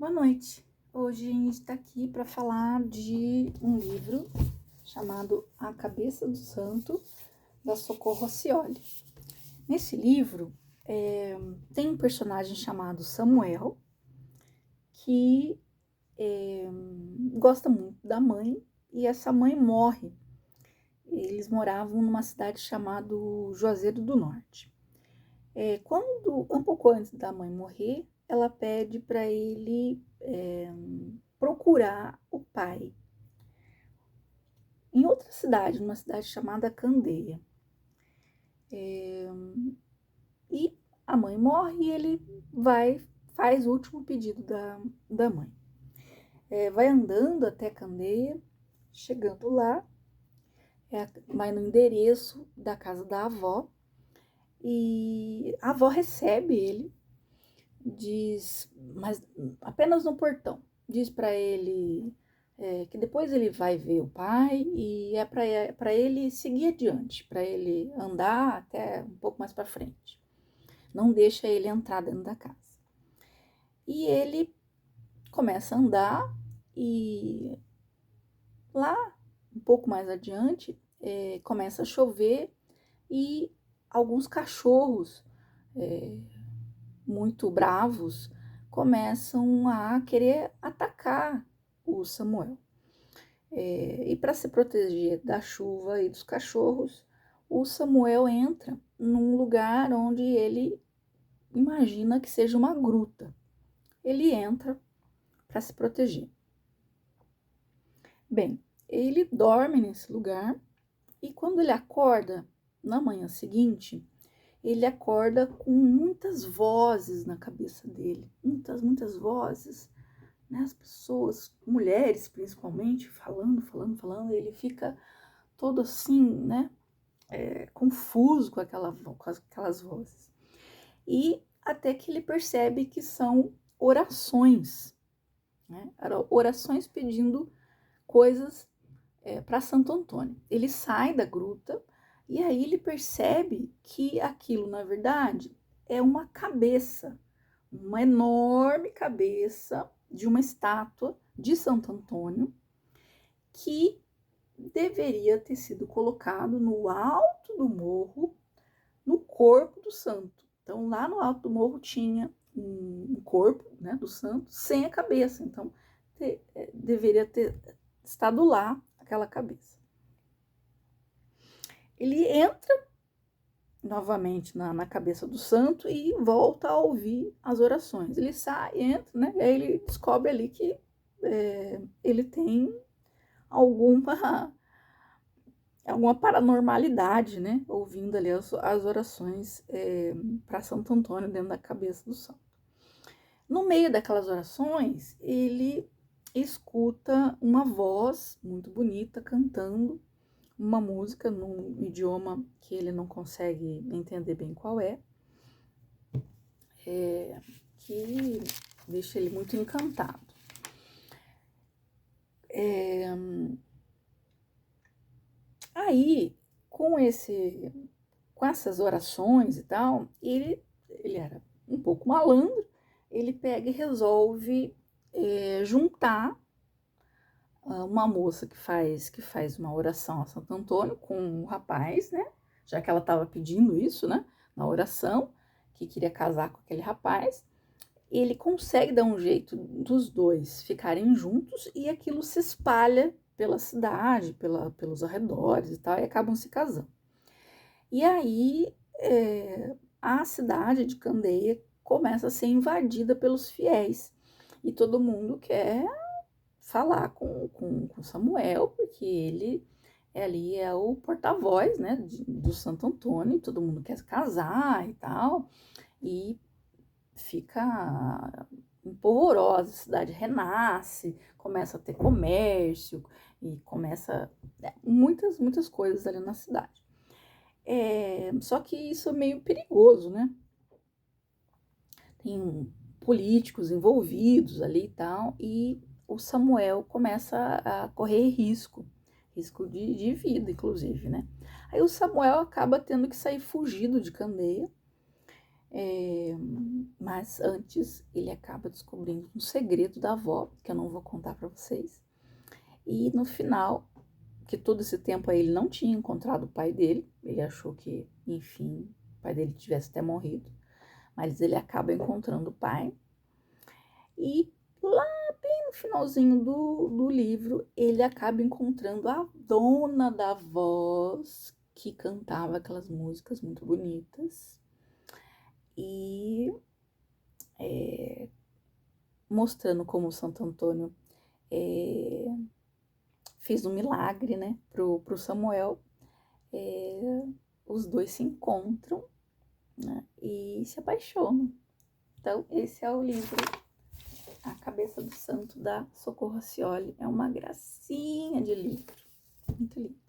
Boa noite. Hoje a gente está aqui para falar de um livro chamado A Cabeça do Santo, da Socorro Racioli. Nesse livro tem um personagem chamado Samuel que gosta muito da mãe e essa mãe morre. Eles moravam numa cidade chamada Juazeiro do Norte. Um pouco antes da mãe morrer, ela pede para ele procurar o pai em outra cidade, numa cidade chamada Candeia. E a mãe morre e ele faz o último pedido da mãe. Vai andando até Candeia, chegando lá, vai no endereço da casa da avó, e a avó recebe ele, diz, mas apenas no portão, diz para ele que depois ele vai ver o pai e é para ele seguir adiante, para ele andar até um pouco mais para frente. Não deixa ele entrar dentro da casa. E ele começa a andar e lá, um pouco mais adiante, começa a chover e alguns cachorros muito bravos começam a querer atacar o Samuel. E para se proteger da chuva e dos cachorros, o Samuel entra num lugar onde ele imagina que seja uma gruta. Ele entra para se proteger. Bem, ele dorme nesse lugar e quando ele acorda na manhã seguinte, ele acorda com muitas vozes na cabeça dele, muitas vozes, né? As pessoas, mulheres principalmente, falando, e ele fica todo assim, né, confuso com aquelas vozes. E até que ele percebe que são orações, né? Orações pedindo coisas para Santo Antônio. Ele sai da gruta e aí ele percebe que aquilo, na verdade, é uma cabeça, uma enorme cabeça de uma estátua de Santo Antônio que deveria ter sido colocado no alto do morro, no corpo do santo. Então, lá no alto do morro tinha um corpo, né, do santo sem a cabeça. Então, deveria ter estado lá aquela cabeça. Ele entra novamente na cabeça do santo e volta a ouvir as orações. Ele sai, entra, né? E aí ele descobre ali que ele tem alguma paranormalidade, né? Ouvindo ali as orações para Santo Antônio dentro da cabeça do santo. No meio daquelas orações, ele escuta uma voz muito bonita cantando uma música num idioma que ele não consegue entender bem qual que deixa ele muito encantado. Aí, com essas orações e tal, ele era um pouco malandro, ele pega e resolve juntar uma moça que faz uma oração a Santo Antônio com um rapaz, né? Já que ela estava pedindo isso, né? Na oração, que queria casar com aquele rapaz. Ele consegue dar um jeito dos dois ficarem juntos e aquilo se espalha pela cidade, pelos arredores e tal, e acabam se casando. E aí a cidade de Candeia começa a ser invadida pelos fiéis e todo mundo quer falar com Samuel, porque ele ali é o porta-voz, né, do Santo Antônio, e todo mundo quer se casar e tal, e fica empolvorosa, a cidade renasce, começa a ter comércio, e começa muitas coisas ali na cidade. Só que isso é meio perigoso, né? Tem políticos envolvidos ali e tal, e o Samuel começa a correr risco de vida, inclusive, né? Aí o Samuel acaba tendo que sair fugido de Candeia, Mas antes ele acaba descobrindo um segredo da avó, que eu não vou contar para vocês. E no final, que todo esse tempo aí ele não tinha encontrado o pai dele, ele achou que, enfim, o pai dele tivesse até morrido, mas ele acaba encontrando o pai. E lá bem no finalzinho do livro, ele acaba encontrando a dona da voz que cantava aquelas músicas muito bonitas. E mostrando como Santo Antônio fez um milagre, né, pro Samuel. Os dois se encontram, né, e se apaixonam. Então, esse é o livro A Cabeça do Santo, da Socorro Racioli. É uma gracinha de livro, muito lindo.